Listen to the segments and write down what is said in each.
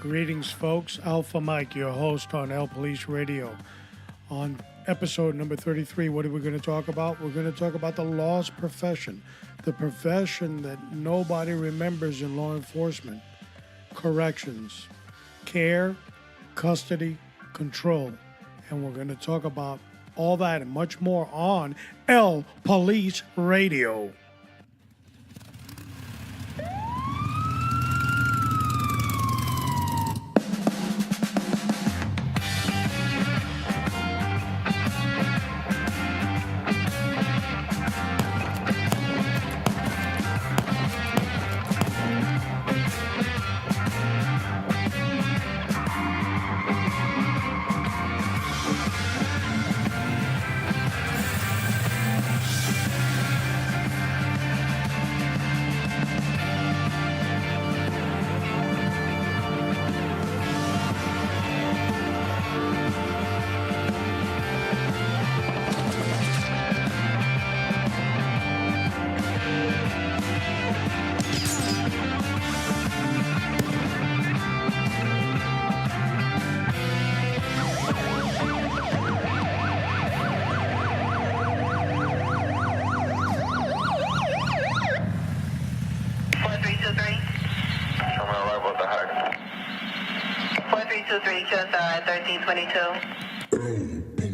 Greetings, folks. Alpha Mike, your host on LPolice Radio. On episode number 33, what are we going to talk about? We're going to talk about the lost profession, the profession that nobody remembers in law enforcement: corrections, care, custody, control. And we're going to talk about all that and much more on LPolice Radio.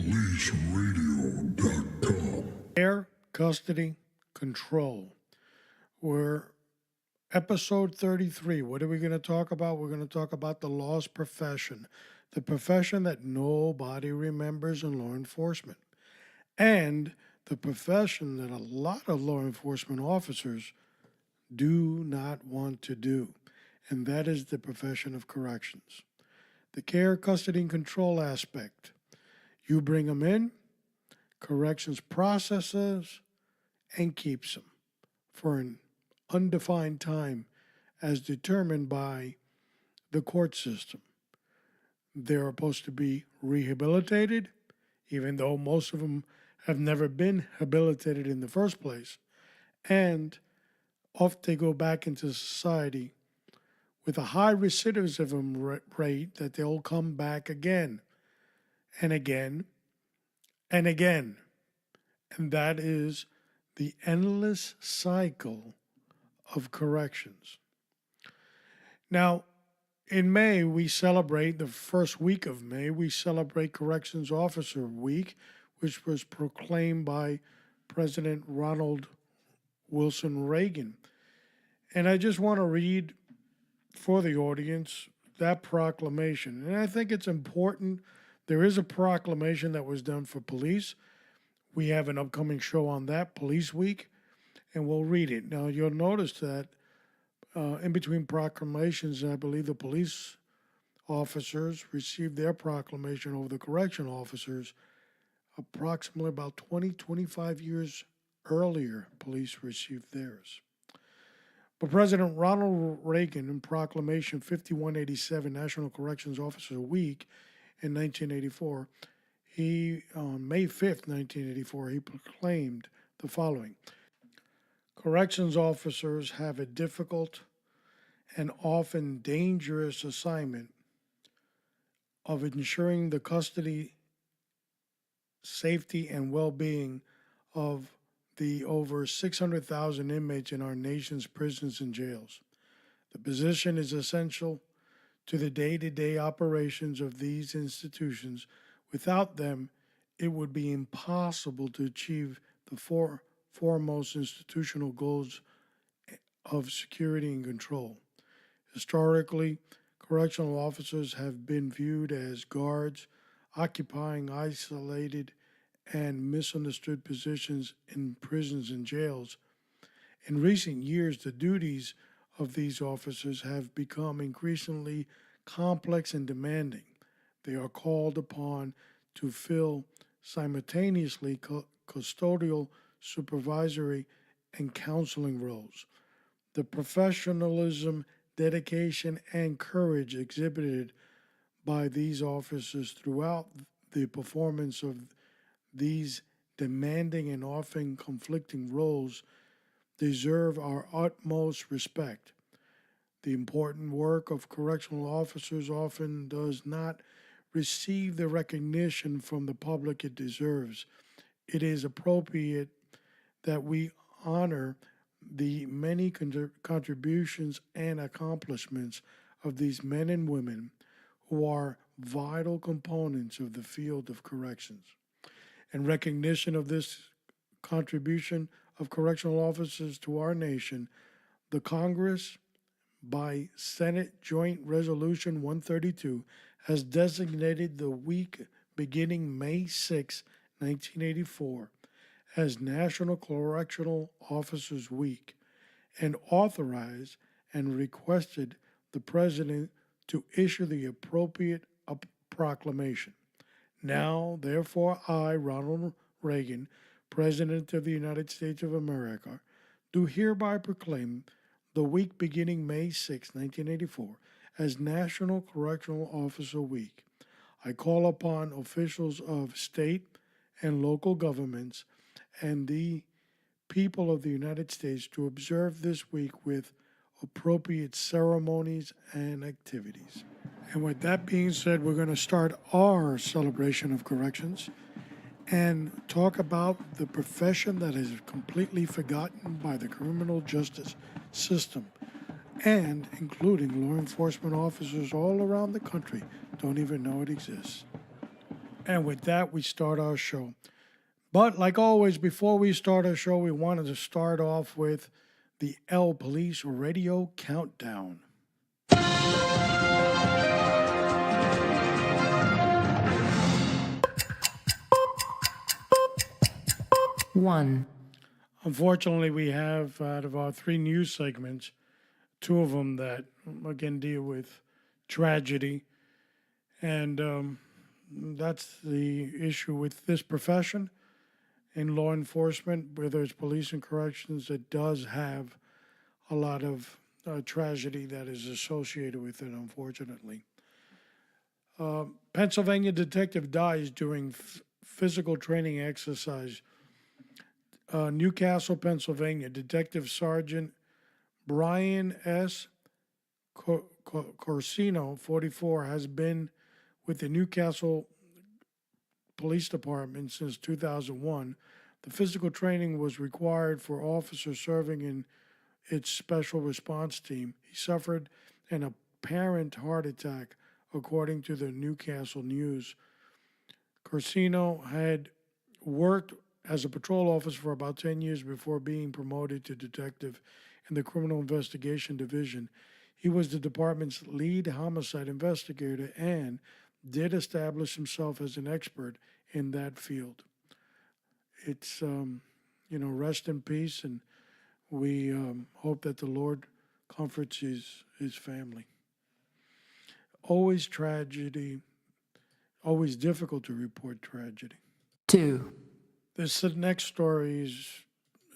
LPoliceRadio.com. Care, custody, control. We're episode 33. What are we going to talk about? We're going to talk about the lost profession, the profession that nobody remembers in law enforcement, and the profession that a lot of law enforcement officers do not want to do, and that is the profession of corrections. The care, custody, and control aspect. You bring them in, corrections processes, and keeps them for an undefined time as determined by the court system. They're supposed to be rehabilitated, even though most of them have never been habilitated in the first place, and off they go back into society with a high recidivism rate that they'll come back again and again and again. And that is the endless cycle of corrections. Now, in May, we celebrate, the first week of May, we celebrate Corrections Officer Week, which was proclaimed by President Ronald Wilson Reagan. And I just want to read for the audience that proclamation. And I think it's important. There is a proclamation that was done for police. We have an upcoming show on that, Police Week, and we'll read it. Now, you'll notice that in between proclamations, I believe the police officers received their proclamation over the correction officers approximately about 25 years earlier. Police received theirs. But President Ronald Reagan, in Proclamation 5187, National Corrections Officer Week in 1984, on May 5th, 1984, he proclaimed the following: corrections officers have a difficult and often dangerous assignment of ensuring the custody, safety, and well-being of the over 600,000 inmates in our nation's prisons and jails. The position is essential to the day-to-day operations of these institutions. Without them, it would be impossible to achieve the foremost institutional goals of security and control. Historically, correctional officers have been viewed as guards, occupying isolated and misunderstood positions in prisons and jails. In recent years, the duties of these officers have become increasingly complex and demanding. They are called upon to fill simultaneously custodial, supervisory, and counseling roles. The professionalism, dedication, and courage exhibited by these officers throughout the performance of these demanding and often conflicting roles deserve our utmost respect. The important work of correctional officers often does not receive the recognition from the public it deserves. It is appropriate that we honor the many contributions and accomplishments of these men and women who are vital components of the field of corrections. In recognition of this contribution of correctional officers to our nation, the Congress, by Senate Joint Resolution 132, has designated the week beginning May 6, 1984, as National Correctional Officers Week, and authorized and requested the President to issue the appropriate proclamation. Now, therefore, I, Ronald Reagan, President of the United States of America, do hereby proclaim the week beginning May 6, 1984, as National Correctional Officer Week. I call upon officials of state and local governments and the people of the United States to observe this week with appropriate ceremonies and activities. And with that being said, we're going to start our celebration of corrections and talk about the profession that is completely forgotten by the criminal justice system, and including law enforcement officers all around the country don't even know it exists. And with that, we start our show. But like always, before we start our show, we wanted to start off with the LPolice Radio Countdown. 1. Unfortunately, we have, out of our 3 news segments, 2 of them that, again, deal with tragedy. And that's the issue with this profession in law enforcement, whether it's police and corrections. It does have a lot of tragedy that is associated with it, unfortunately. Pennsylvania detective dies during physical training exercise. Newcastle, Pennsylvania, Detective Sergeant Brian S. Corsino, 44, has been with the Newcastle Police Department since 2001. The physical training was required for officers serving in its special response team. He suffered an apparent heart attack, according to the Newcastle News. Corsino had worked as a patrol officer for about 10 years before being promoted to detective in the Criminal Investigation Division. He was the department's lead homicide investigator and did establish himself as an expert in that field. It's, rest in peace, and we hope that the Lord comforts his family. Always tragedy, always difficult to report tragedy. 2. This next story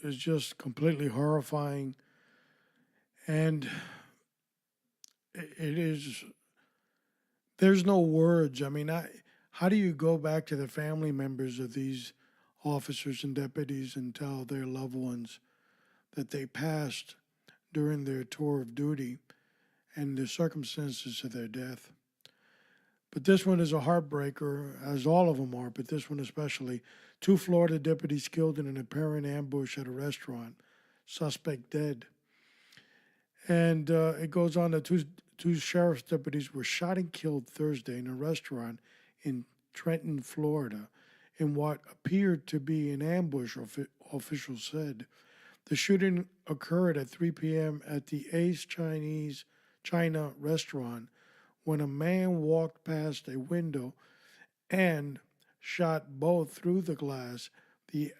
is just completely horrifying, and it is. There's no words. I mean, how do you go back to the family members of these officers and deputies and tell their loved ones that they passed during their tour of duty and the circumstances of their death? But this one is a heartbreaker, as all of them are, but this one especially. 2 Florida deputies killed in an apparent ambush at a restaurant. Suspect dead. And it goes on that two sheriff's deputies were shot and killed Thursday in a restaurant in Trenton, Florida, in what appeared to be an ambush, officials said. The shooting occurred at 3 p.m. at the Ace China restaurant when a man walked past a window and shot both through the glass, the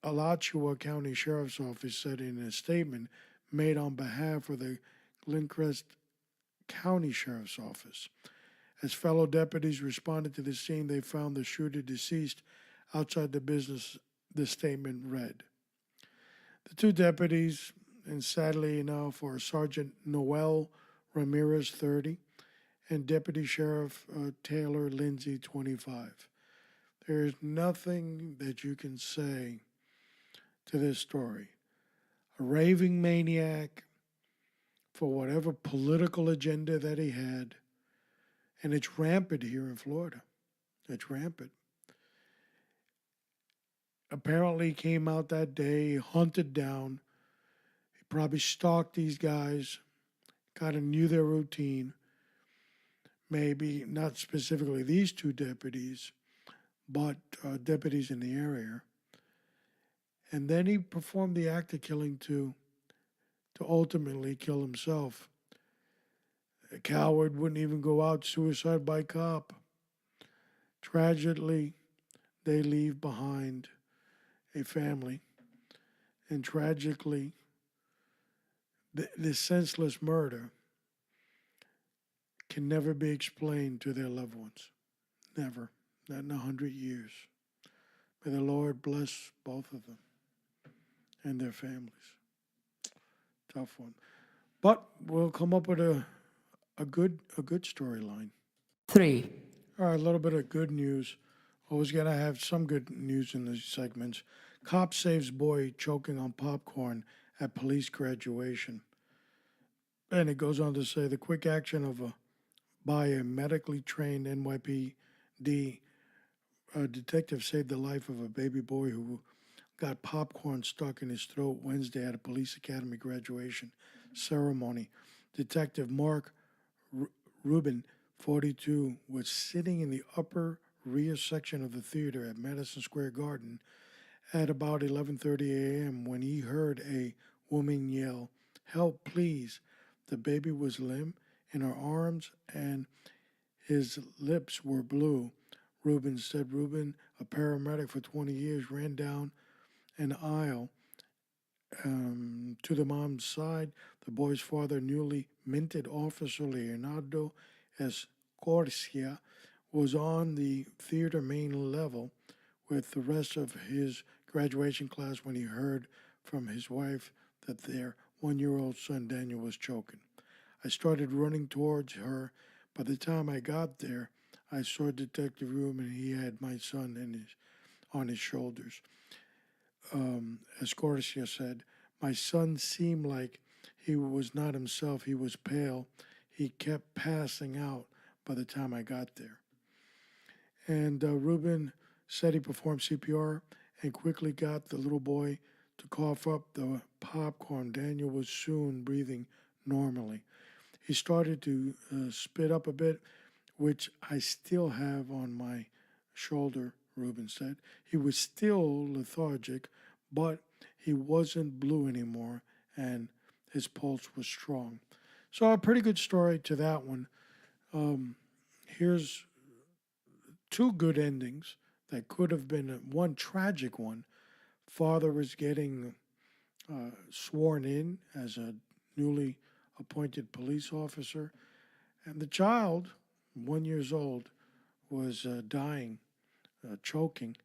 Alachua County Sheriff's Office said in a statement made on behalf of the Glencrest County Sheriff's Office. As fellow deputies responded to the scene, they found the shooter deceased outside the business, the statement read. The 2 deputies, and sadly enough, are Sergeant Noel Ramirez, 30, and Deputy Sheriff Taylor Lindsay, 25. There is nothing that you can say to this story. A raving maniac for whatever political agenda that he had. And it's rampant here in Florida. It's rampant. Apparently, he came out that day, hunted down. He probably stalked these guys, kind of knew their routine. Maybe not specifically these two deputies, but deputies in the area. And then he performed the act of killing to ultimately kill himself. A coward wouldn't even go out, suicide by cop. Tragically, they leave behind a family. And tragically, this senseless murder can never be explained to their loved ones. Never. Not in 100 years. May the Lord bless both of them and their families. Tough one. But we'll come up with a good storyline. 3, All right, a little bit of good news. Always got to have some good news in these segments. Cop saves boy choking on popcorn at police graduation. And it goes on to say the quick action by a medically trained NYPD detective saved the life of a baby boy who got popcorn stuck in his throat Wednesday at a police academy graduation ceremony. Detective Mark Rubin, 42, was sitting in the upper rear section of the theater at Madison Square Garden at about 11:30 a.m. when he heard a woman yell, "Help, please." The baby was limp in her arms and his lips were blue. Rubin said. Rubin, a paramedic for 20 years, ran down an aisle to the mom's side. The boy's father, newly minted Officer Leonardo Escorcia, was on the theater main level with the rest of his graduation class when he heard from his wife that their 1-year-old son Daniel was choking. I started running towards her. By the time I got there, I saw Detective Rubin. He had my son on his shoulders. Escorcia said, "My son seemed like he was not himself. He was pale. He kept passing out by the time I got there." And Rubin said he performed CPR and quickly got the little boy to cough up the popcorn. Daniel was soon breathing normally. He started to spit up a bit, which I still have on my shoulder, Rubin said. He was still lethargic, but he wasn't blue anymore, and his pulse was strong. So a pretty good story to that one. Here's two good endings that could have been one tragic one. Father was getting sworn in as a newly appointed police officer, and the child, 1 year old, was dying, choking.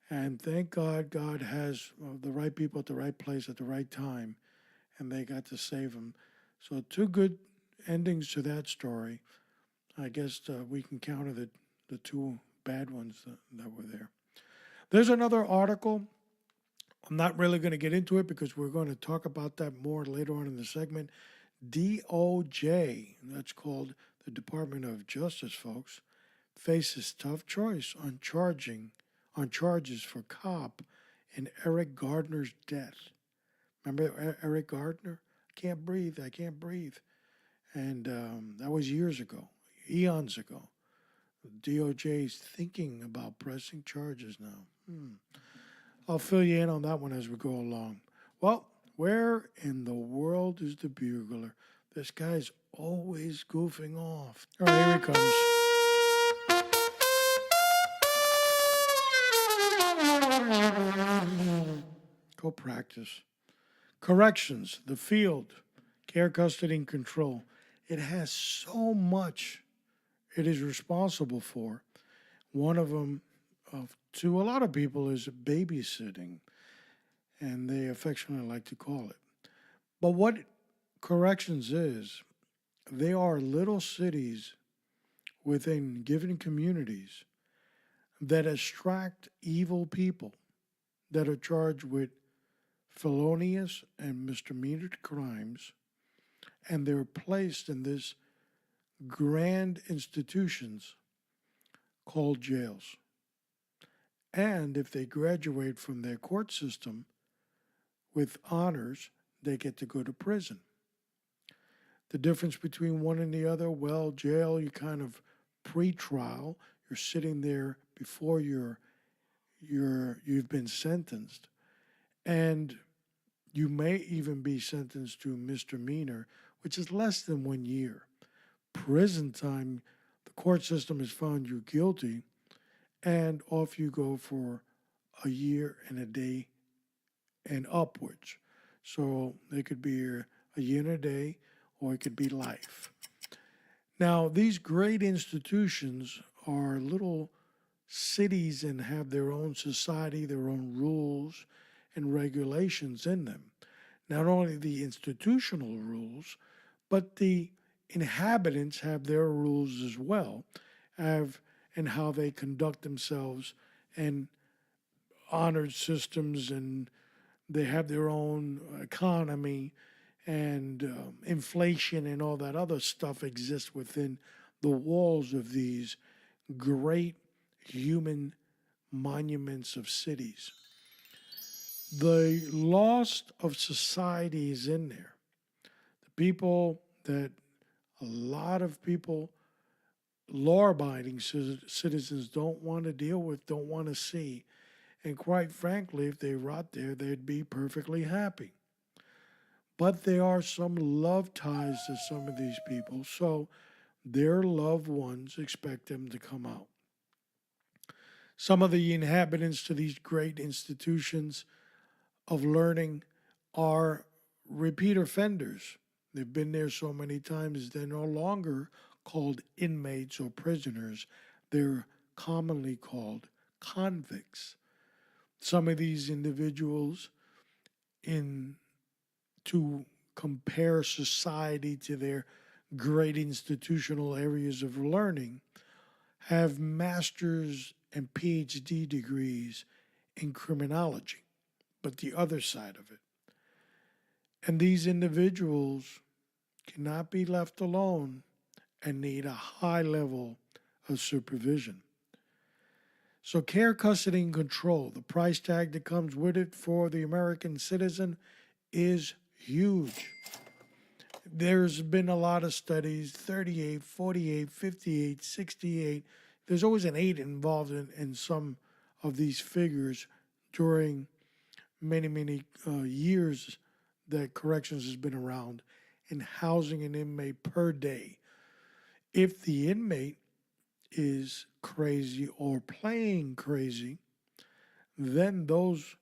And thank God, God has the right people at the right place at the right time, and they got to save him. So two good endings to that story. I guess we can counter the two bad ones that were there. There's another article. I'm not really going to get into it because we're going to talk about that more later on in the segment. DOJ, that's called the Department of Justice, folks, faces tough choice on charges for cop in Eric Gardner's death. Remember Eric Gardner? I can't breathe. And that was years ago, eons ago. DOJ is thinking about pressing charges now. I'll fill you in on that one as we go along. Well, where in the world is the bugler? This guy's always goofing off. All right, here he comes. Go practice. Corrections, the field, care, custody, and control. It has so much it is responsible for. One of them, to a lot of people, is babysitting, and they affectionately like to call it. But what corrections is, they are little cities within given communities that extract evil people that are charged with felonious and misdemeanor crimes and they're placed in this grand institutions called jails. And if they graduate from their court system with honors, they get to go to prison. The difference between one and the other, well, jail, you kind of pre-trial, you're sitting there before you've been sentenced, and you may even be sentenced to misdemeanor, which is less than 1 year. Prison time, the court system has found you guilty, and off you go for a year and a day and upwards. So it could be a year and a day, or it could be life. Now, these great institutions are little cities and have their own society, their own rules and regulations in them. Not only the institutional rules, but the inhabitants have their rules as well, and how they conduct themselves, and honored systems, and they have their own economy, and inflation and all that other stuff exists within the walls of these great human monuments of cities. The loss of society is in there. The people that a lot of people, law abiding citizens, don't want to deal with, don't want to see. And quite frankly, if they rot there, they'd be perfectly happy. But there are some love ties to some of these people, so their loved ones expect them to come out. Some of the inhabitants to these great institutions of learning are repeat offenders. They've been there so many times, they're no longer called inmates or prisoners. They're commonly called convicts. Some of these individuals, in to compare society to their great institutional areas of learning, have master's and PhD degrees in criminology, but the other side of it. And these individuals cannot be left alone and need a high level of supervision. So care, custody, and control, the price tag that comes with it for the American citizen, is huge. There's been a lot of studies, 38, 48, 58, 68. There's always an 8 involved in some of these figures during many years that corrections has been around, in housing an inmate per day. If the inmate is crazy or playing crazy, then those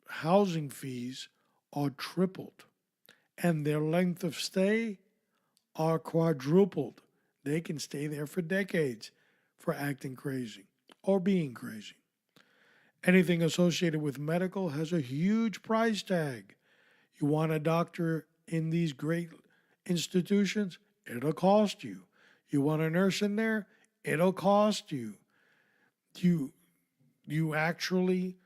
housing fees are tripled, and their length of stay are quadrupled. They can stay there for decades for acting crazy or being crazy. Anything associated with medical has a huge price tag. You want a doctor in these great institutions? It'll cost you. You want a nurse in there? It'll cost you. You actually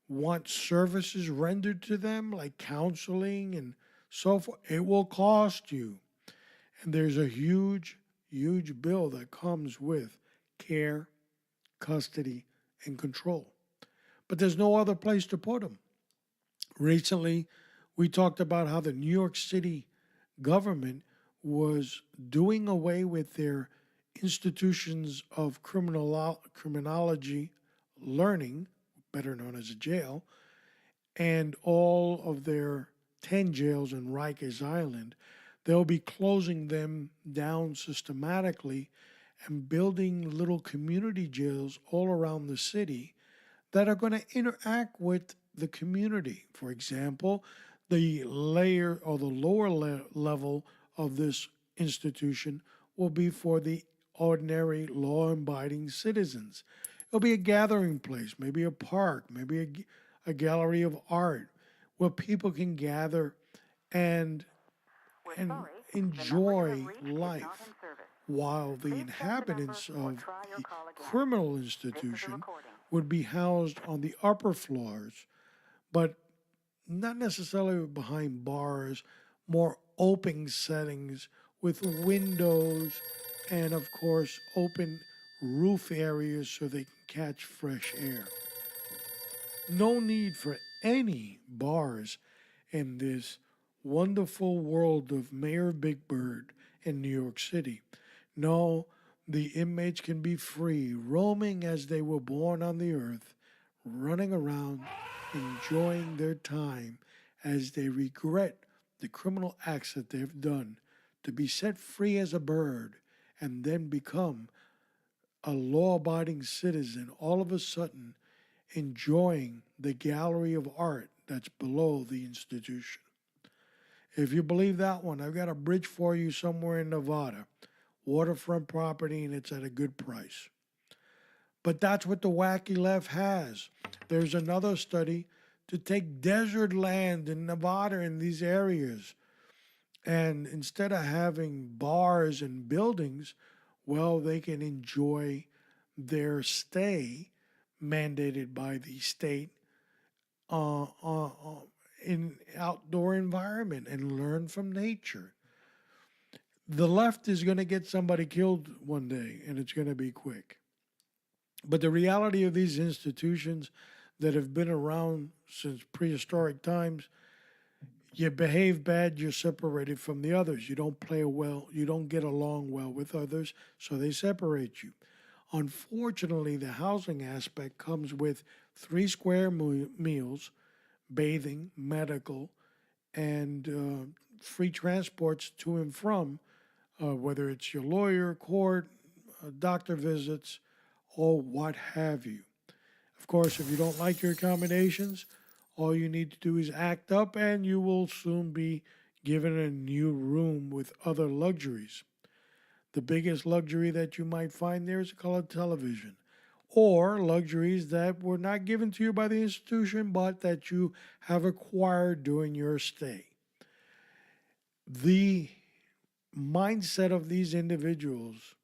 want services rendered to them like counseling and so forth? It will cost you. And there's a huge bill that comes with care, custody, and control. But there's no other place to put them. Recently, we talked about how the New York City government was doing away with their institutions of criminology learning, better known as a jail, and all of their 10 jails in Rikers Island. They'll be closing them down systematically and building little community jails all around the city that are going to interact with the community. For example, the layer or the lower level of this institution will be for the ordinary law-abiding citizens. It'll be a gathering place, maybe a park, maybe a gallery of art where people can gather and enjoy life, while the inhabitants of the criminal institution would be housed on the upper floors, but not necessarily behind bars, more open settings with windows and, of course, open roof areas so they can catch fresh air. No need for any bars in this wonderful world of Mayor Big Bird in New York City. No, the inmates can be free, roaming as they were born on the earth, running around, enjoying their time as they regret the criminal acts that they've done, to be set free as a bird and then become a law abiding citizen, all of a sudden enjoying the gallery of art that's below the institution. If you believe that one, I've got a bridge for you somewhere in Nevada, waterfront property, and it's at a good price. But that's what the wacky left has. There's another study to take desert land in Nevada in these areas. And instead of having bars and buildings, well, they can enjoy their stay mandated by the state in outdoor environment and learn from nature. The left is going to get somebody killed one day, and it's going to be quick. But the reality of these institutions that have been around since prehistoric times, you behave bad, you're separated from the others. You don't play well, you don't get along well with others, so they separate you. Unfortunately, the housing aspect comes with 3 square meals, bathing, medical, and free transports to and from, whether it's your lawyer, court, doctor visits, or what have you. Of course, if you don't like your accommodations, all you need to do is act up and you will soon be given a new room with other luxuries. The biggest luxury that you might find there is a color television, or luxuries that were not given to you by the institution but that you have acquired during your stay. The mindset of these individuals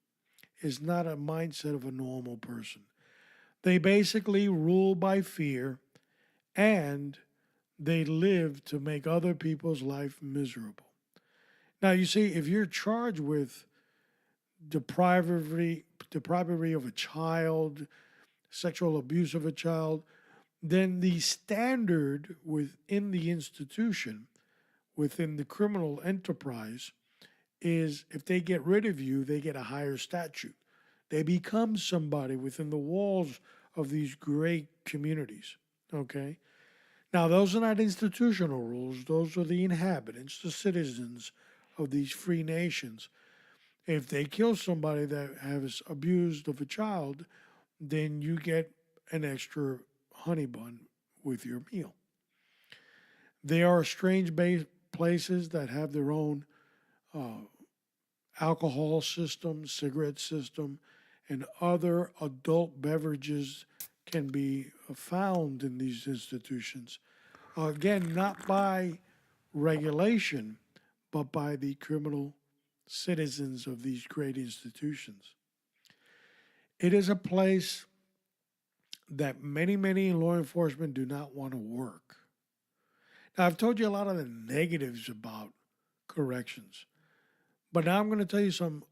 is not a mindset of a normal person. They basically rule by fear, and they live to make other people's life miserable. Now, you see, if you're charged with depravity of a child, sexual abuse of a child, then the standard within the institution, within the criminal enterprise, is if they get rid of you, they get a higher statute. They become somebody within the walls of these great communities. Okay? Now, those are not institutional rules. Those are the inhabitants, the citizens of these free nations. If they kill somebody that has abused of a child, then you get an extra honey bun with your meal. There are strange places that have their own alcohol system, cigarette system, and other adult beverages can be found in these institutions. Again, not by regulation, but by the criminal citizens of these great institutions. It is a place that many law enforcement do not want to work. Now, I've told you a lot of the negatives about corrections, but now I'm going to tell you some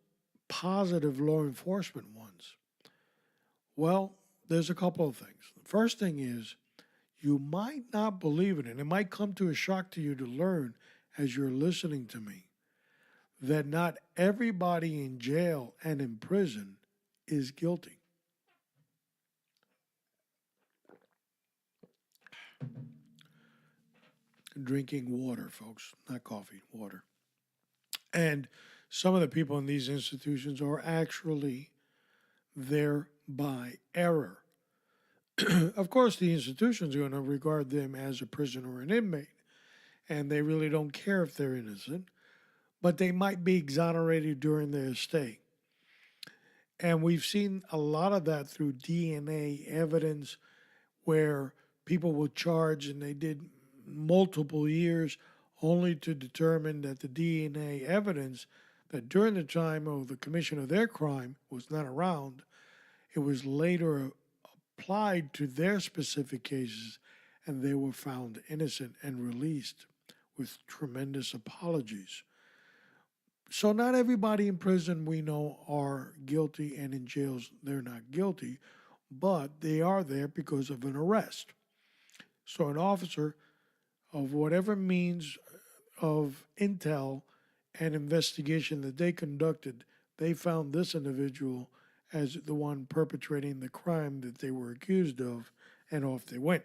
positive law enforcement ones. Well, there's a couple of things. The first thing is, you might not believe it, and it might come to a shock to you to learn as you're listening to me, that not everybody in jail and in prison is guilty. Drinking water, folks, not coffee, water. And some of the people in these institutions are actually there by error. Of course, the institution's going to regard them as a prisoner or an inmate, and they really don't care if they're innocent, but they might be exonerated during their stay. And we've seen a lot of that through DNA evidence where people were charged and they did multiple years only to determine that the DNA evidence that during the time of the commission of their crime was not around. It was later applied to their specific cases and they were found innocent and released with tremendous apologies. So not everybody in prison we know are guilty, and in jails they're not guilty, but they are there because of an arrest. So an officer of whatever means of intel and investigation that they conducted, they found this individual as the one perpetrating the crime that they were accused of, and off they went.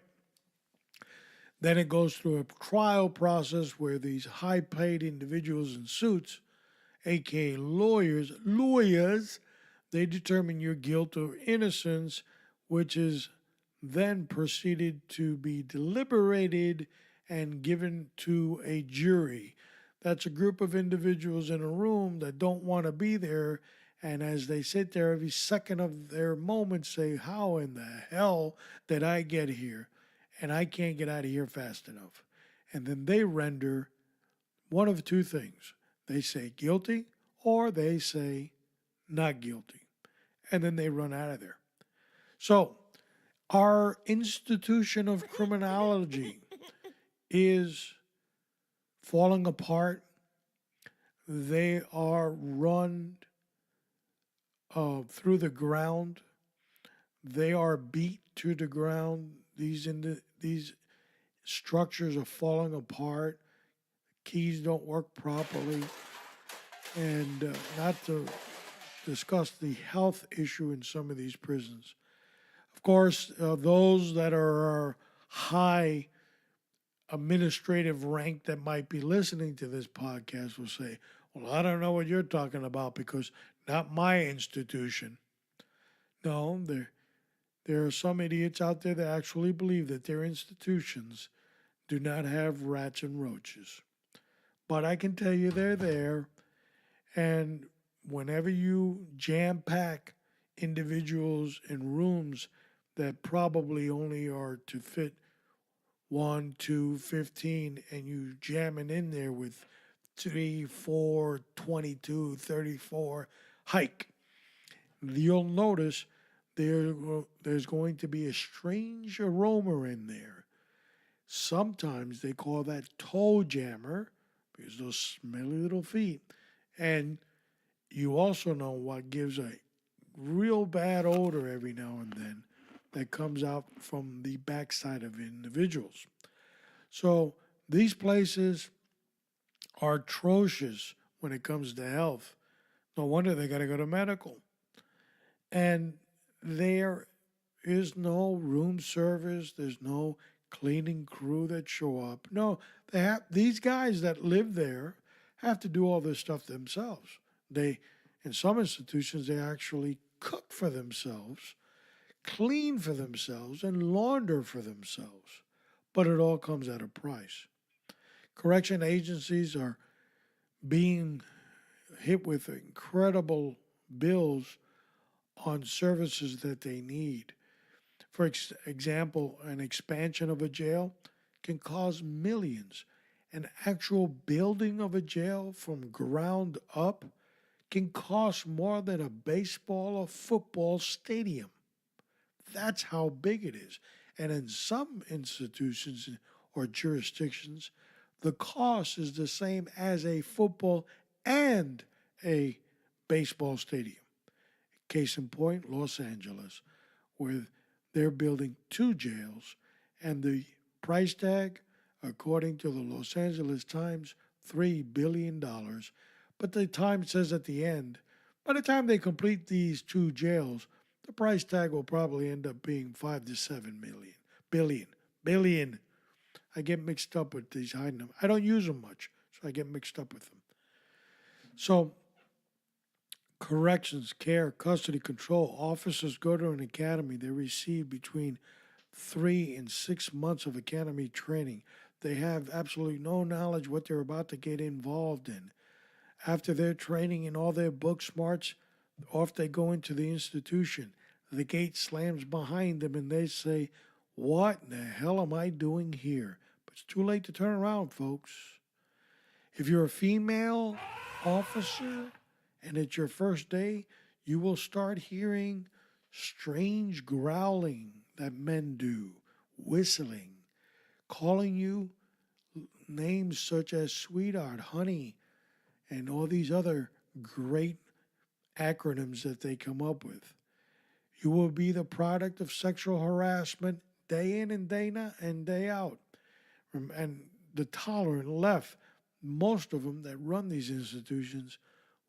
Then it goes through a trial process where these high paid individuals in suits, aka lawyers, they determine your guilt or innocence, which is then proceeded to be deliberated and given to a jury. That's a group of individuals in a room that don't want to be there, and as they sit there, every second of their moment say, how in the hell did I get here? And I can't get out of here fast enough. And then they render one of two things. They say guilty or they say not guilty. And then they run out of there. So our institution of criminology is falling apart. They are run through the ground. They are beat to the ground. These structures are falling apart. Keys don't work properly. And not to discuss the health issue in some of these prisons. Of course, those that are high administrative rank that might be listening to this podcast will say, well, I don't know what you're talking about because not my institution. No, there are some idiots out there that actually believe that their institutions do not have rats and roaches. But I can tell you they're there. And whenever you jam pack individuals in rooms that probably only are to fit 1, 2, 15, and you jam it in there with 3, 4, 22, 34 hike, you'll notice there's going to be a strange aroma in there. Sometimes they call that toe jammer because those smelly little feet. And you also know what gives a real bad odor every now and then that comes out from the backside of individuals. So these places are atrocious when it comes to health. No wonder they got to go to medical. And there is no room service. There's no cleaning crew that show up. No, these guys that live there have to do all this stuff themselves. In some institutions, they actually cook for themselves, clean for themselves, and launder for themselves. But it all comes at a price. Correction agencies are being hit with incredible bills on services that they need. For example, an expansion of a jail can cost millions. An actual building of a jail from ground up can cost more than a baseball or football stadium. That's how big it is. And in some institutions or jurisdictions, the cost is the same as a football and a baseball stadium. Case in point, Los Angeles, where they're building 2 jails, and the price tag, according to the Los Angeles Times, $3 billion. But the Times says at the end, by the time they complete these 2 jails, the price tag will probably end up being 5 to 7 billion. I get mixed up with these high numbers. I don't use them much, so I get mixed up with them. So, corrections, care, custody, control. Officers go to an academy. They receive between 3 and 6 months of academy training. They have absolutely no knowledge what they're about to get involved in. After their training and all their book smarts, off they go into the institution. The gate slams behind them and they say, what in the hell am I doing here? But it's too late to turn around, folks. If you're a female officer and it's your first day, you will start hearing strange growling that men do, whistling, calling you names such as sweetheart, honey, and all these other great acronyms that they come up with. You will be the product of sexual harassment day in and day out. And the tolerant left, most of them that run these institutions,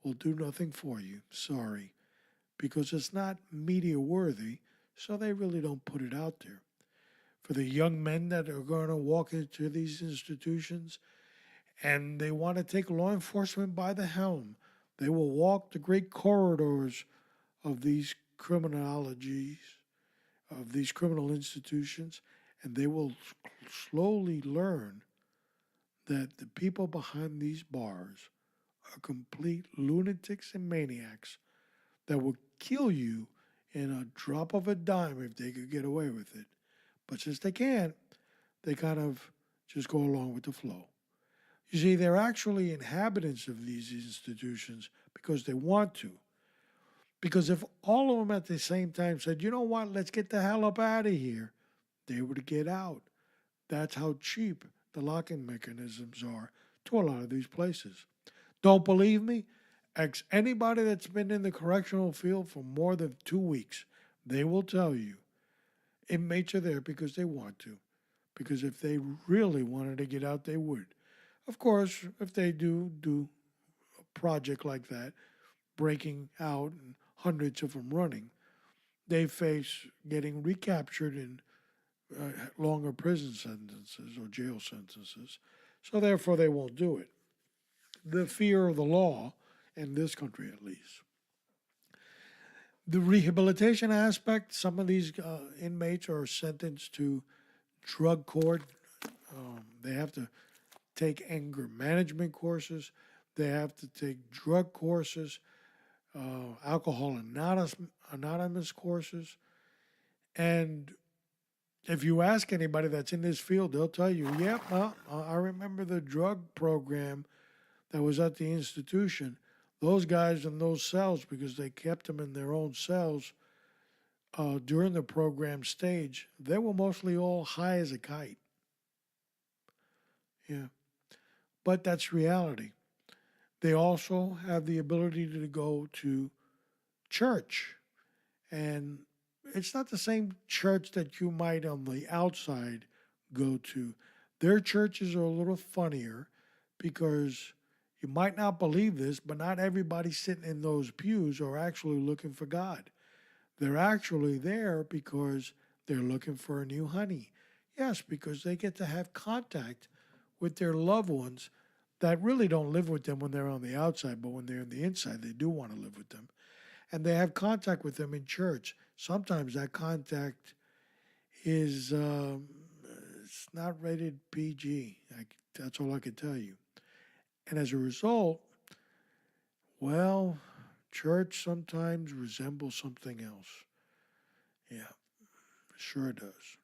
will do nothing for you. Sorry. Because it's not media worthy, so they really don't put it out there. For the young men that are going to walk into these institutions and they want to take law enforcement by the helm, they will walk the great corridors of these criminologies, of these criminal institutions, and they will slowly learn that the people behind these bars are complete lunatics and maniacs that will kill you in a drop of a dime if they could get away with it. But since they can't, they kind of just go along with the flow. You see, they're actually inhabitants of these institutions because they want to. Because if all of them at the same time said, you know what, let's get the hell up out of here, they would get out. That's how cheap the locking mechanisms are to a lot of these places. Don't believe me? Ask anybody that's been in the correctional field for more than 2 weeks. They will tell you inmates are there because they want to. Because if they really wanted to get out, they would. Of course, if they do a project like that, breaking out and hundreds of them running, they face getting recaptured in longer prison sentences or jail sentences. So therefore, they won't do it. The fear of the law, in this country at least. The rehabilitation aspect, some of these inmates are sentenced to drug court. They have to take anger management courses. They have to take drug courses, alcohol anonymous courses. And if you ask anybody that's in this field, they'll tell you, yep, I remember the drug program that was at the institution. Those guys in those cells, because they kept them in their own cells during the program stage, they were mostly all high as a kite. Yeah. But that's reality. They also have the ability to go to church. And it's not the same church that you might on the outside go to. Their churches are a little funnier because you might not believe this, but not everybody sitting in those pews are actually looking for God. They're actually there because they're looking for a new honey. Yes, because they get to have contact with their loved ones that really don't live with them when they're on the outside, but when they're on the inside, they do want to live with them. And they have contact with them in church. Sometimes that contact is it's not rated PG. That's all I can tell you. And as a result, well, church sometimes resembles something else. Yeah, sure it does.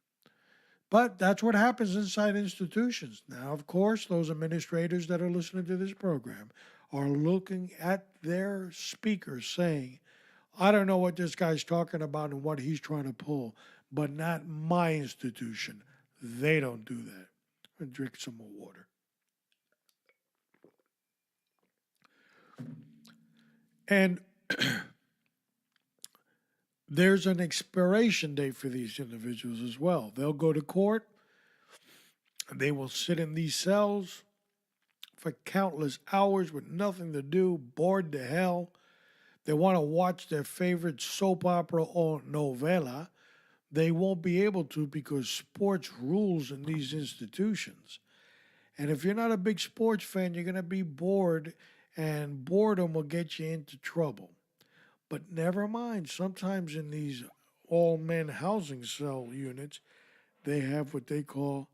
But that's what happens inside institutions. Now, of course, those administrators that are listening to this program are looking at their speakers saying, I don't know what this guy's talking about and what he's trying to pull, but not my institution. They don't do that. I'm gonna drink some more water. And there's an expiration date for these individuals as well. They'll go to court. They will sit in these cells for countless hours with nothing to do, bored to hell. They want to watch their favorite soap opera or novela. They won't be able to because sports rules in these institutions. And if you're not a big sports fan, you're going to be bored, and boredom will get you into trouble. But never mind, sometimes in these all men housing cell units, they have what they call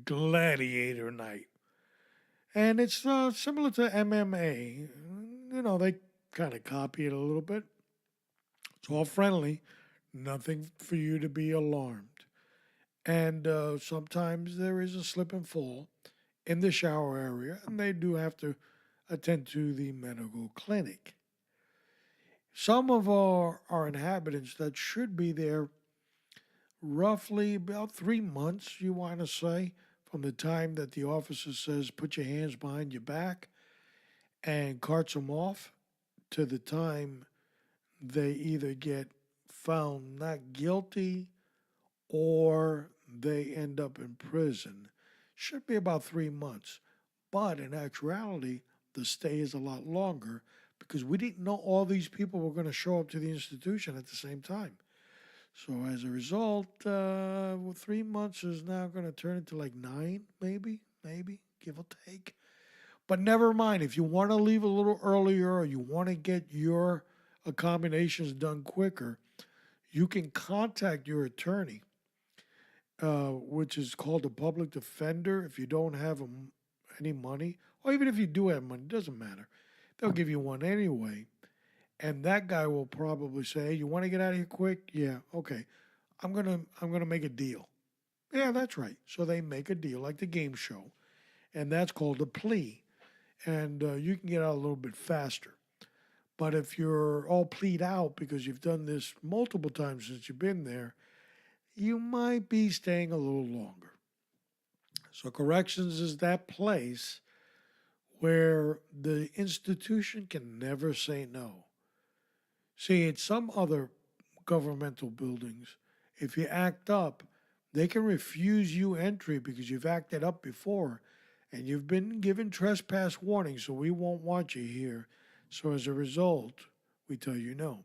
gladiator night. And it's similar to MMA. You know, they kind of copy it a little bit. It's all friendly, nothing for you to be alarmed. And sometimes there is a slip and fall in the shower area, and they do have to attend to the medical clinic. Some of our inhabitants that should be there roughly about 3 months, you want to say, from the time that the officer says, put your hands behind your back and carts them off to the time they either get found not guilty or they end up in prison. Should be about 3 months. But in actuality, the stay is a lot longer because we didn't know all these people were going to show up to the institution at the same time. So as a result, 3 months is now going to turn into like 9, maybe, give or take. But never mind, if you want to leave a little earlier or you want to get your accommodations done quicker, you can contact your attorney, which is called a public defender. If you don't have any money, or even if you do have money, it doesn't matter. They'll give you one anyway. And that guy will probably say, hey, you want to get out of here quick? Yeah, okay. I'm gonna make a deal. Yeah, that's right. So they make a deal like the game show, and that's called a plea. And you can get out a little bit faster. But if you're all plead out because you've done this multiple times since you've been there, you might be staying a little longer. So corrections is that place where the institution can never say no. See, in some other governmental buildings, if you act up, they can refuse you entry because you've acted up before and you've been given trespass warning, so we won't want you here. So as a result, we tell you no.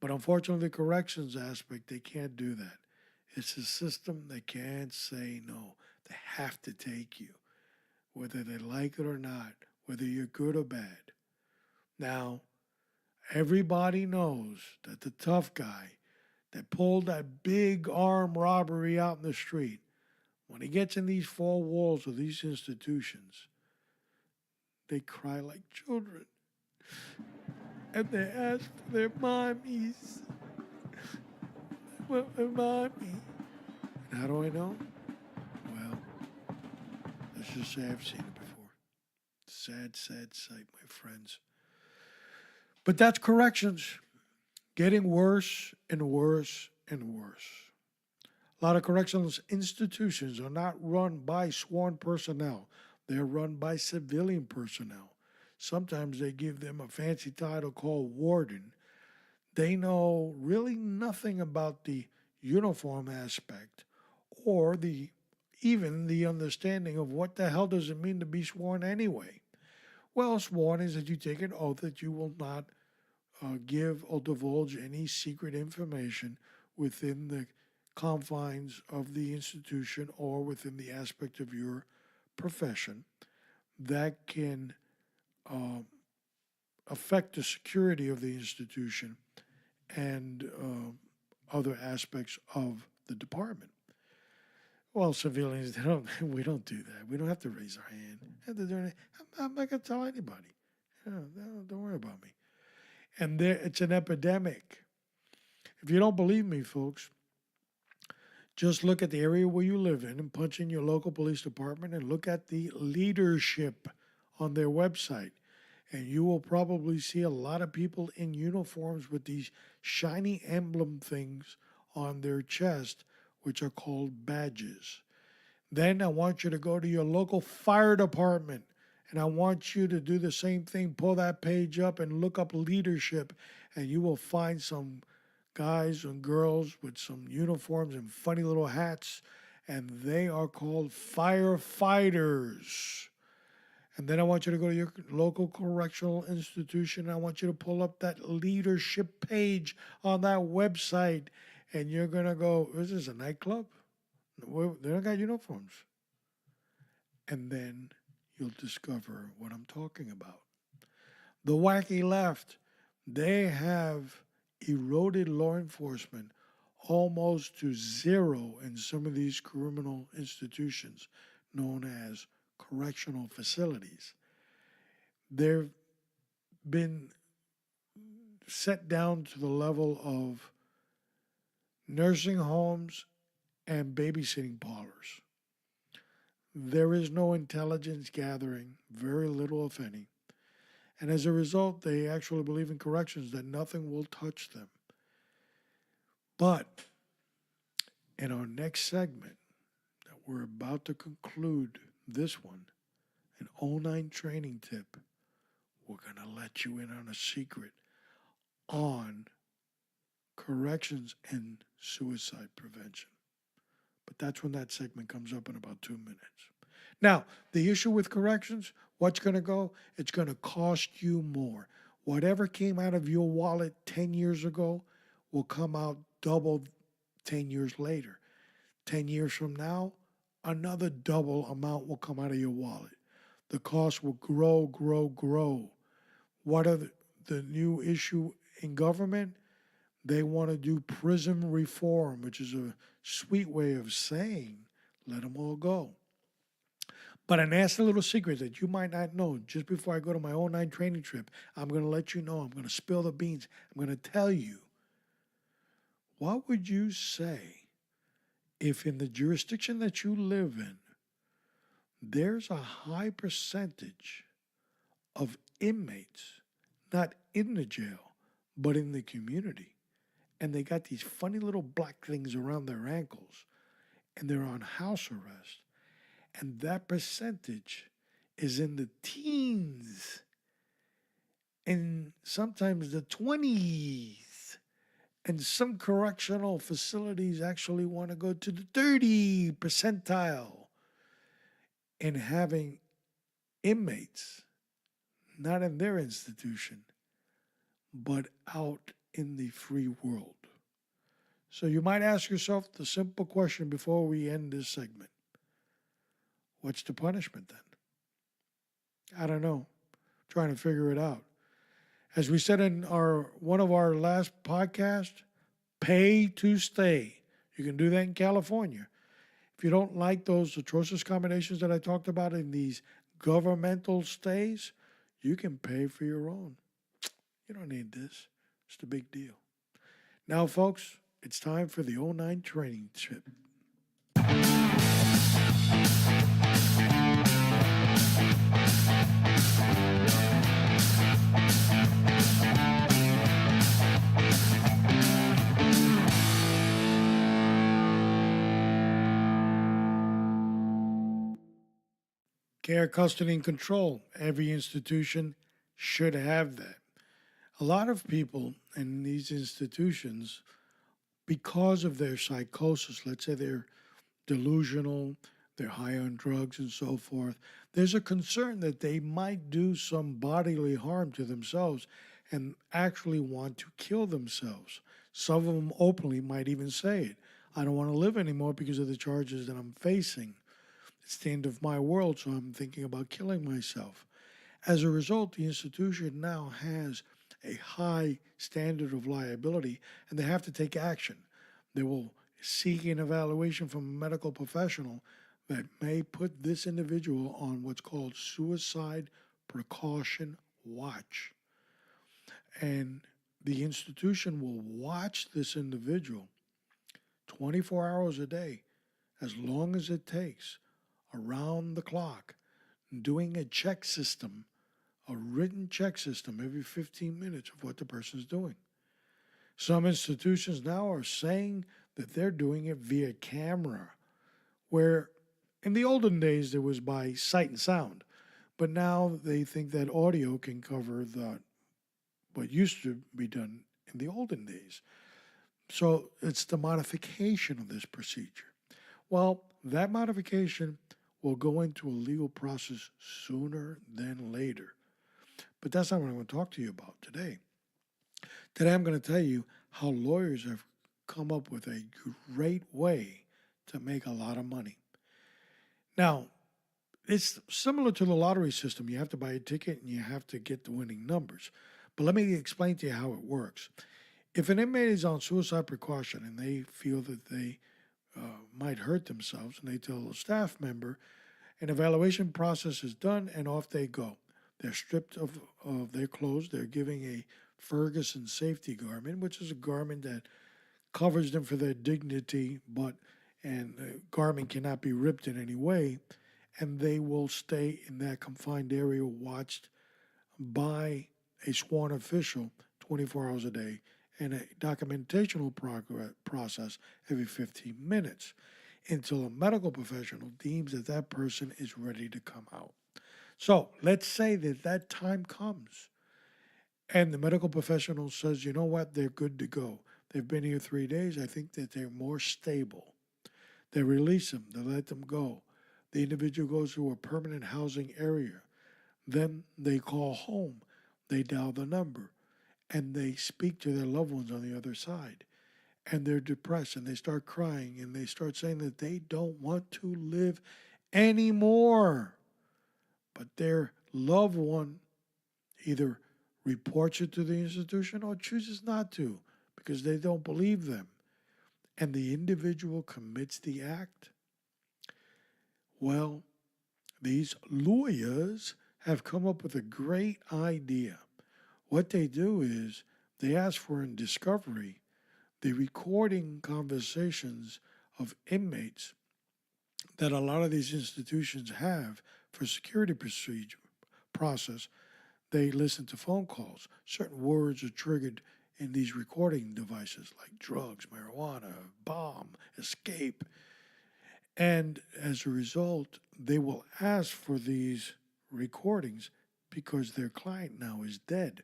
But unfortunately, the corrections aspect, they can't do that. It's a system that can't say no. They have to take you, whether they like it or not, whether you're good or bad. Now, everybody knows that the tough guy that pulled that big armed robbery out in the street, when he gets in these four walls of these institutions, they cry like children. And they ask for their mommies. Well, their mommy. And how do I know? Well, let's just say I've seen it before. Sad, sad sight, my friends. But that's corrections. Getting worse and worse and worse. A lot of correctional institutions are not run by sworn personnel. They're run by civilian personnel. Sometimes they give them a fancy title called warden. They know really nothing about the uniform aspect or even the understanding of what the hell does it mean to be sworn anyway. Well, sworn is that you take an oath that you will not give or divulge any secret information within the confines of the institution or within the aspect of your profession that can affect the security of the institution and other aspects of the department. Well, civilians, we don't do that. We don't have to raise our hand. I'm not going to tell anybody. Don't worry about me. And it's an epidemic. If you don't believe me, folks, just look at the area where you live in and punch in your local police department and look at the leadership on their website. And you will probably see a lot of people in uniforms with these shiny emblem things on their chest, which are called badges. Then I want you to go to your local fire department, and I want you to do the same thing. Pull that page up and look up leadership, and you will find some guys and girls with some uniforms and funny little hats, and they are called firefighters. And then I want you to go to your local correctional institution. And I want you to pull up that leadership page on that website. And you're going to go, is this a nightclub? They don't got uniforms. And then you'll discover what I'm talking about. The wacky left, they have eroded law enforcement almost to zero in some of these criminal institutions known as correctional facilities. They've been set down to the level of nursing homes and babysitting parlors. There is no intelligence gathering, very little if any. And as a result, they actually believe in corrections that nothing will touch them. But in our next segment that we're about to conclude this one, an '09 training tip. We're going to let you in on a secret on corrections and suicide prevention. But that's when that segment comes up in about 2 minutes. Now, the issue with corrections, what's going to go? It's going to cost you more. Whatever came out of your wallet 10 years ago will come out double 10 years later. 10 years from now, another double amount will come out of your wallet. The cost will grow, grow, grow. What are the new issue in government? They want to do prison reform, which is a sweet way of saying, let them all go. But a nasty little secret that you might not know, just before I go to my '09 training trip, I'm going to let you know. I'm going to spill the beans. I'm going to tell you. What would you say if in the jurisdiction that you live in, there's a high percentage of inmates, not in the jail, but in the community, and they got these funny little black things around their ankles, and they're on house arrest, and that percentage is in the teens and sometimes the 20s, and some correctional facilities actually want to go to the 30 percentile in having inmates, not in their institution, but out in the free world. So you might ask yourself the simple question before we end this segment. What's the punishment then? I don't know. Trying to figure it out. As we said in one of our last podcasts, pay to stay. You can do that in California. If you don't like those atrocious combinations that I talked about in these governmental stays, you can pay for your own. You don't need this. It's the big deal. Now, folks, it's time for the '09 training trip. Care, custody, and control. Every institution should have that. A lot of people in these institutions, because of their psychosis, let's say they're delusional, they're high on drugs and so forth, there's a concern that they might do some bodily harm to themselves and actually want to kill themselves. Some of them openly might even say it. I don't want to live anymore because of the charges that I'm facing. It's the end of my world, so I'm thinking about killing myself. As a result, the institution now has a high standard of liability, and they have to take action. They will seek an evaluation from a medical professional that may put this individual on what's called suicide precaution watch. And the institution will watch this individual 24 hours a day, as long as it takes, around the clock, doing a check system, a written check system every 15 minutes of what the person's doing. Some institutions now are saying that they're doing it via camera, where in the olden days there was by sight and sound, but now they think that audio can cover what used to be done in the olden days. So it's the modification of this procedure. Well, that modification will go into a legal process sooner than later. But that's not what I'm going to talk to you about today. Today I'm going to tell you how lawyers have come up with a great way to make a lot of money. Now, it's similar to the lottery system. You have to buy a ticket and you have to get the winning numbers. But let me explain to you how it works. If an inmate is on suicide precaution and they feel that they might hurt themselves, and they tell a staff member, an evaluation process is done and off they go. They're stripped of their clothes. They're giving a Ferguson safety garment, which is a garment that covers them for their dignity, and the garment cannot be ripped in any way, and they will stay in that confined area watched by a sworn official 24 hours a day and a documentational process every 15 minutes. until a medical professional deems that that person is ready to come out. So let's say that that time comes and the medical professional says, you know what, they're good to go. They've been here 3 days. I think that they're more stable. They release them, they let them go. The individual goes to a permanent housing area. Then they call home, they dial the number, and they speak to their loved ones on the other side. And they're depressed and they start crying and they start saying that they don't want to live anymore. But their loved one either reports it to the institution or chooses not to because they don't believe them. And the individual commits the act. Well, these lawyers have come up with a great idea. What they do is they ask for in discovery the recording conversations of inmates that a lot of these institutions have for security process. They listen to phone calls. Certain words are triggered in these recording devices like drugs, marijuana, bomb, escape. And as a result, they will ask for these recordings because their client now is dead.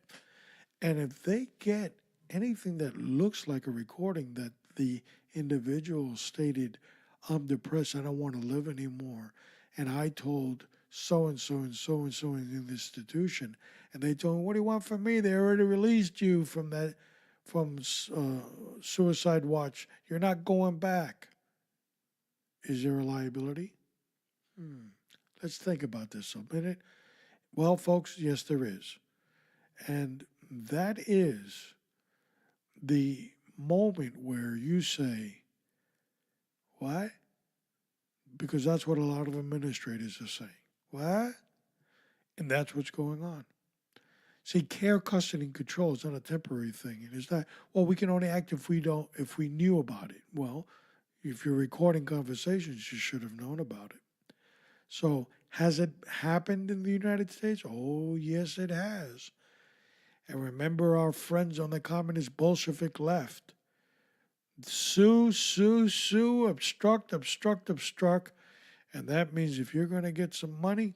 And if they get anything that looks like a recording that the individual stated, I'm depressed, I don't want to live anymore, and I told so and so and so and so in the institution, and they told me, what do you want from me? They already released you from suicide watch. You're not going back. Is there a liability? Let's think about this a minute. Well, folks, yes, there is. And that is the moment where you say, what? Because that's what a lot of administrators are saying. What? And that's what's going on. See, care, custody, and control is not a temporary thing. And it's not, well, we can only act if we knew about it. Well, if you're recording conversations, you should have known about it. So has it happened in the United States? Oh, yes, it has. And remember our friends on the communist Bolshevik left. Sue, sue, sue, obstruct, obstruct, obstruct. And that means if you're going to get some money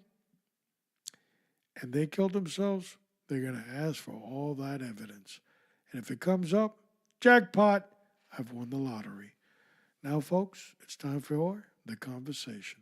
and they killed themselves, they're going to ask for all that evidence. And if it comes up, jackpot, I've won the lottery. Now, folks, it's time for the conversation.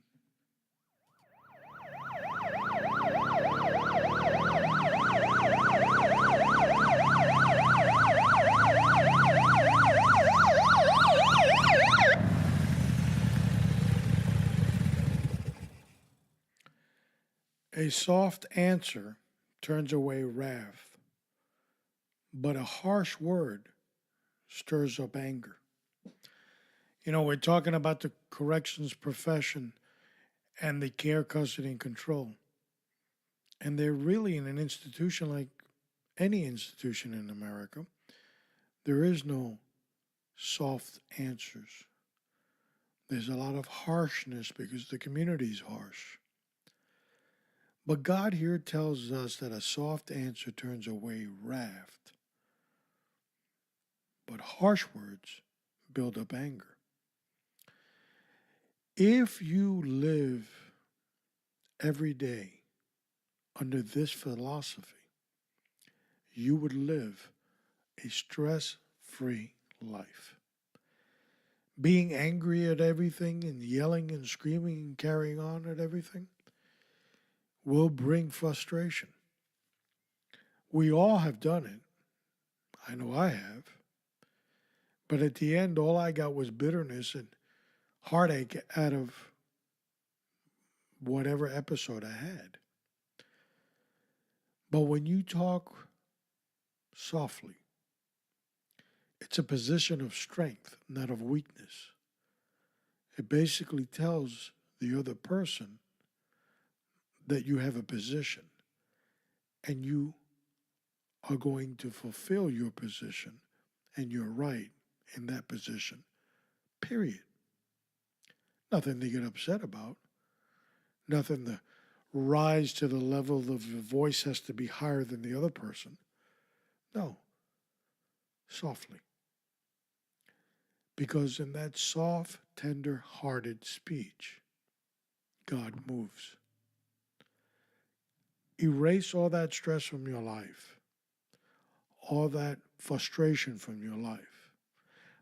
A soft answer turns away wrath, but a harsh word stirs up anger. You know, we're talking about the corrections profession and the care, custody, and control. And they're really in an institution like any institution in America. There is no soft answers. There's a lot of harshness because the community is harsh. But God here tells us that a soft answer turns away wrath, but harsh words build up anger. If you live every day under this philosophy, you would live a stress-free life. Being angry at everything and yelling and screaming and carrying on at everything will bring frustration. We all have done it. I know I have. But at the end, all I got was bitterness and heartache out of whatever episode I had. But when you talk softly, it's a position of strength, not of weakness. It basically tells the other person that you have a position and you are going to fulfill your position and your right in that position, period. Nothing to get upset about. Nothing to rise to the level of your voice has to be higher than the other person. No. Softly. Because in that soft, tender hearted speech, God moves. Erase all that stress from your life, all that frustration from your life.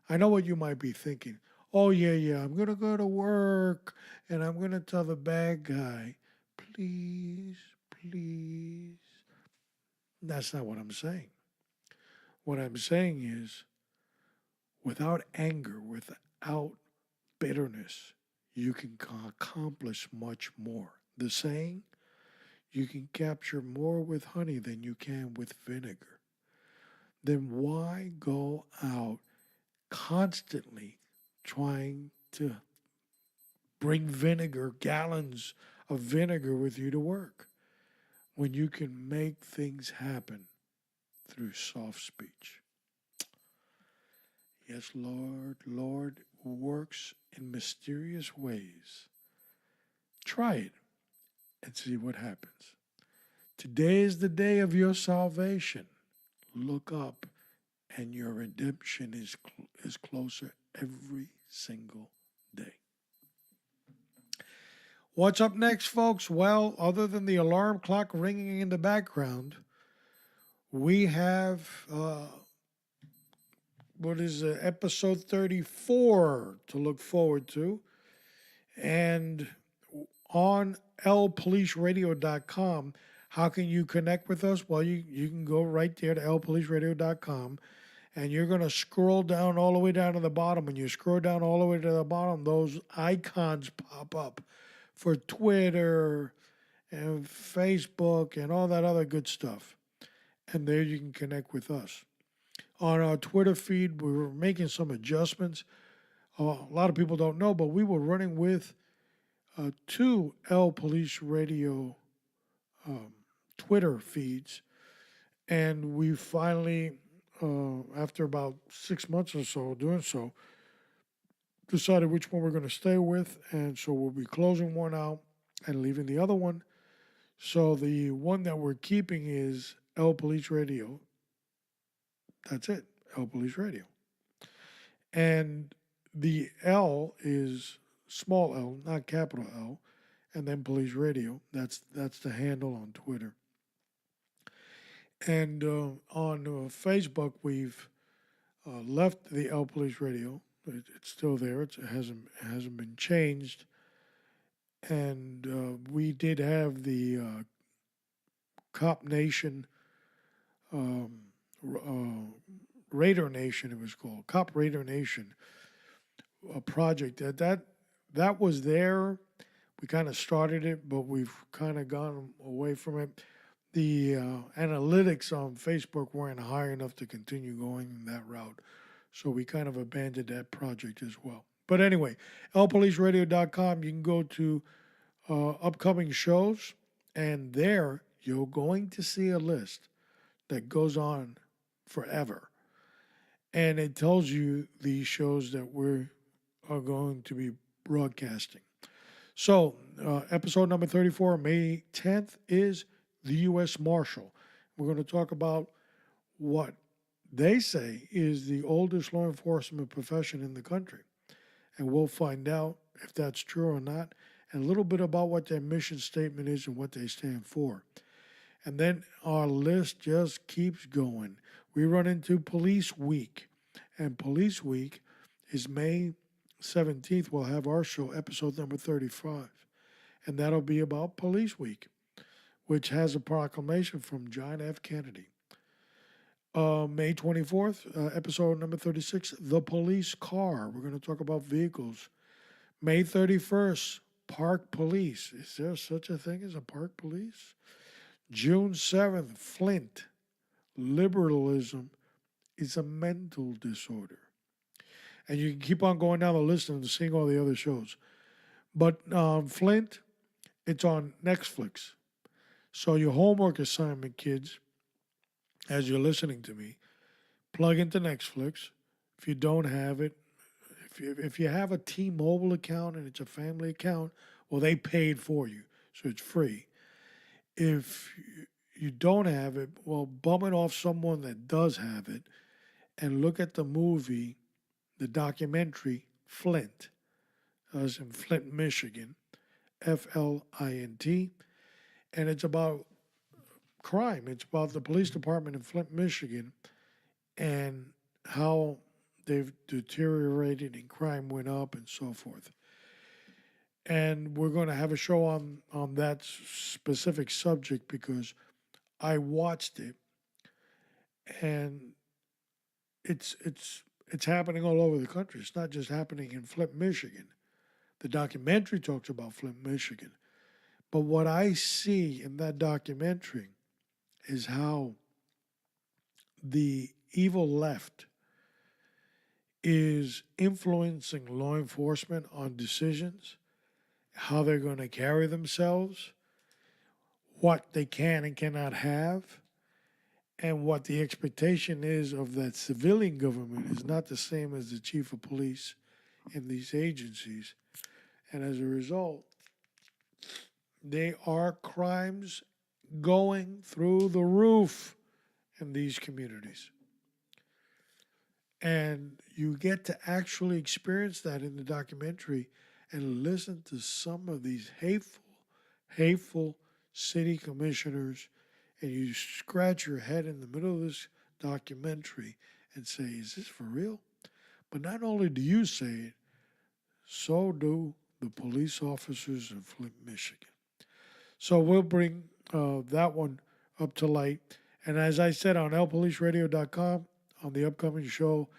I know what you might be thinking. Oh, yeah, I'm going to go to work and I'm going to tell the bad guy, please, please. That's not what I'm saying. What I'm saying is, without anger, without bitterness, you can accomplish much more. The saying, you can capture more with honey than you can with vinegar. Then why go out constantly trying to bring vinegar, gallons of vinegar with you to work, when you can make things happen through soft speech? Yes, Lord works in mysterious ways. Try it and see what happens. Today is the day of your salvation. Look up, and your redemption is closer every single day. What's up next, folks? Well, other than the alarm clock ringing in the background, we have episode 34 to look forward to. And on LPoliceRadio.com, how can you connect with us? Well, you can go right there to LPoliceRadio.com, and you're going to scroll down all the way down to the bottom. When you scroll down all the way to the bottom, those icons pop up for Twitter and Facebook and all that other good stuff. And there you can connect with us. On our Twitter feed, we were making some adjustments. A lot of people don't know, but we were running with two L Police Radio Twitter feeds. And we finally, after about 6 months or so doing so, decided which one we're going to stay with. And so we'll be closing one out and leaving the other one. So the one that we're keeping is L Police Radio. That's it, L Police Radio. And the L is small L, not capital L, and then Police Radio. That's the handle on Twitter. And on Facebook, we've left the L Police Radio. It's still there. It hasn't been changed. And we did have the Cop Nation, Raider Nation. It was called Cop Raider Nation, a project that was there. We kind of started it, but we've kind of gone away from it. The analytics on Facebook weren't high enough to continue going that route, so we kind of abandoned that project as well. But anyway, LPoliceRadio.com, you can go to upcoming shows, and there you're going to see a list that goes on forever. And it tells you the shows that we are going to be broadcasting. So, episode number 34, May 10th, is the U.S. Marshal. We're going to talk about what they say is the oldest law enforcement profession in the country. And we'll find out if that's true or not, and a little bit about what their mission statement is and what they stand for. And then our list just keeps going. We run into Police Week, and Police Week is May 17th. We'll have our show, episode number 35, and that'll be about Police Week, which has a proclamation from John F. Kennedy. May 24th, episode number 36, The Police Car. We're going to talk about vehicles. May 31st, Park Police. Is there such a thing as a park police? June 7th, Flint. Liberalism is a mental disorder. And you can keep on going down the list and seeing all the other shows. But Flint, it's on Netflix. So your homework assignment, kids, as you're listening to me, plug into Netflix. If you don't have it, if you have a T-Mobile account and it's a family account, well, they paid for you, so it's free. If you don't have it, well, bum it off someone that does have it and look at the movie the documentary Flint, as in Flint, Michigan, Flint, and it's about crime. It's about the police department in Flint, Michigan, and how they've deteriorated and crime went up and so forth. And we're going to have a show on that specific subject because I watched it, and it's happening all over the country. It's not just happening in Flint, Michigan. The documentary talks about Flint, Michigan. But what I see in that documentary is how the evil left is influencing law enforcement on decisions, how they're going to carry themselves, what they can and cannot have, and what the expectation is of that civilian government is not the same as the chief of police in these agencies. And as a result, there are crimes going through the roof in these communities. And you get to actually experience that in the documentary and listen to some of these hateful city commissioners, and you scratch your head in the middle of this documentary and say, is this for real? But not only do you say it, so do the police officers in Flint, Michigan. So we'll bring that one up to light. And as I said, on LPoliceRadio.com, on the upcoming show,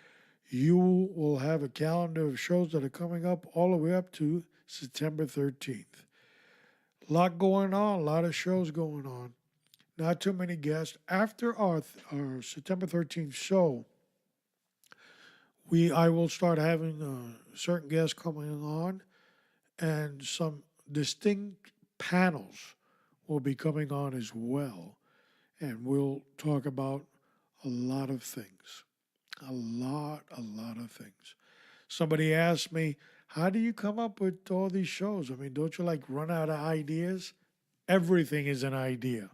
you will have a calendar of shows that are coming up all the way up to September 13th. A lot going on, a lot of shows going on. Not too many guests. After our September 13th show, I will start having certain guests coming on, and some distinct panels will be coming on as well. And we'll talk about a lot of things. A lot of things. Somebody asked me, how do you come up with all these shows? I mean, don't you like run out of ideas? Everything is an idea.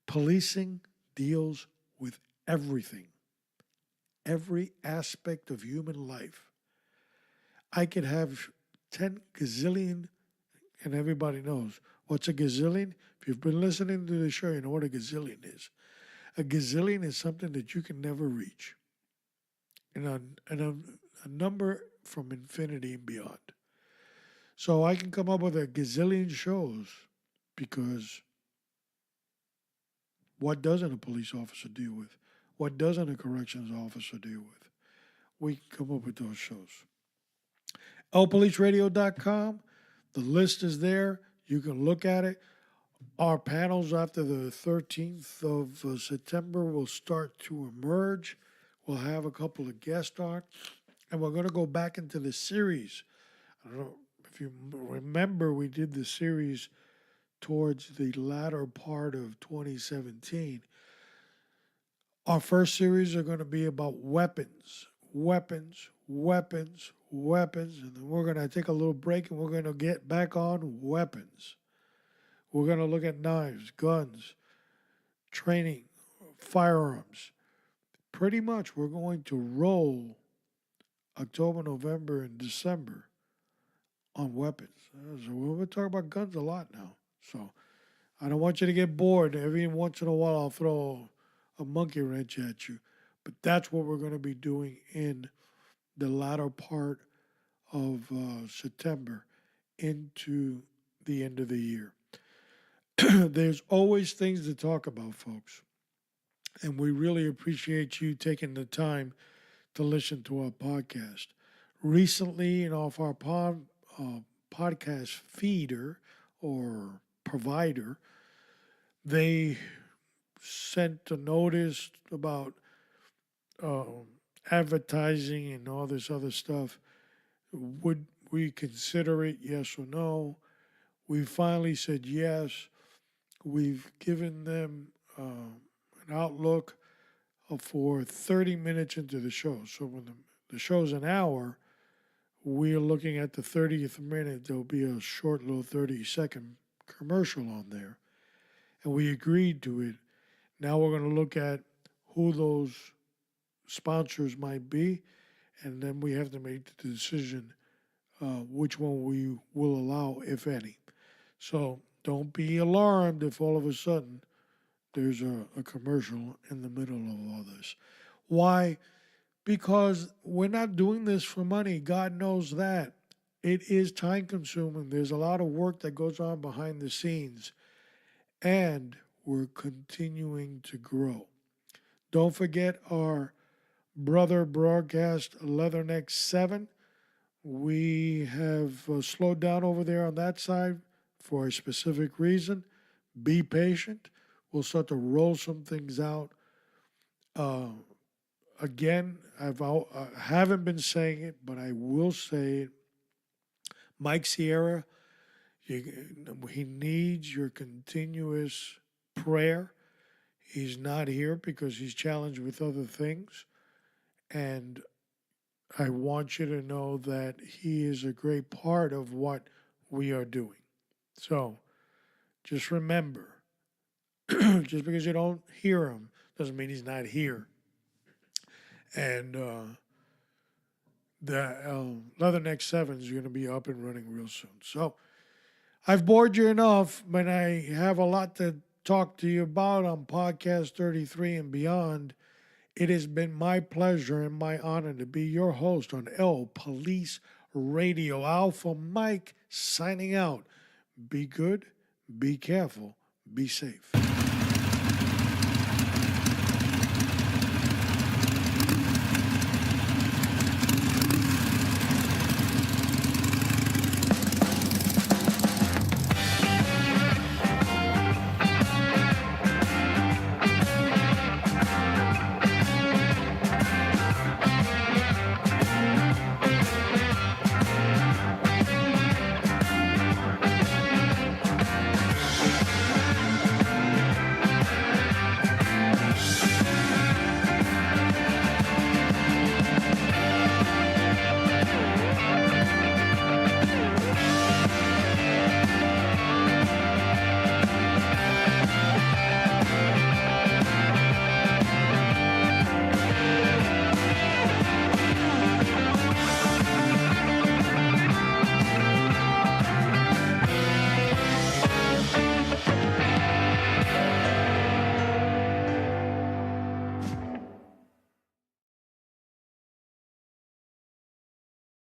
Policing deals with everything, every aspect of human life. I could have 10 gazillion, and everybody knows what's a gazillion. If you've been listening to the show, you know what a gazillion is. A gazillion is something that you can never reach, and a number from infinity and beyond. So I can come up with a gazillion shows because what doesn't a police officer deal with? What doesn't a corrections officer deal with? We can come up with those shows. LPoliceRadio.com. The list is there. You can look at it. Our panels after the 13th of September will start to emerge. We'll have a couple of guests on. And we're going to go back into the series. I don't know if you remember, we did the series towards the latter part of 2017. Our first series are going to be about weapons, and then we're going to take a little break and we're going to get back on weapons. We're going to look at knives, guns, training, firearms. Pretty much we're going to roll October, November, and December on weapons. So we're talking about guns a lot now. So I don't want you to get bored. Every once in a while I'll throw a monkey wrench at you. But that's what we're going to be doing in the latter part of September into the end of the year. There's always things to talk about, folks. And we really appreciate you taking the time to listen to our podcast. Recently, off our podcast feeder or provider, they sent a notice about advertising and all this other stuff. Would we consider it, yes or no? We finally said yes. We've given them an outlook for 30 minutes into the show. So when the show's an hour, we're looking at the 30th minute. There'll be a short little 30-second commercial on there. And we agreed to it. Now we're going to look at who those sponsors might be, and then we have to make the decision which one we will allow, if any. So don't be alarmed if all of a sudden there's a commercial in the middle of all this. Why? Because we're not doing this for money. God knows that. It is time consuming. There's a lot of work that goes on behind the scenes, and we're continuing to grow. Don't forget our brother broadcast, Leatherneck 7. We have slowed down over there on that side for a specific reason. Be patient. We'll start to roll some things out. Again, I haven't been saying it, but I will say it. Mike Sierra, he needs your continuous prayer. He's not here because he's challenged with other things. And I want you to know that he is a great part of what we are doing. So just remember, just because you don't hear him doesn't mean he's not here. And the Leatherneck 7 is going to be up and running real soon. So I've bored you enough, but I have a lot to talk to you about on Podcast 33 and beyond. It has been my pleasure and my honor to be your host on LPolice Radio. Alpha Mike signing out. Be good, be careful, be safe.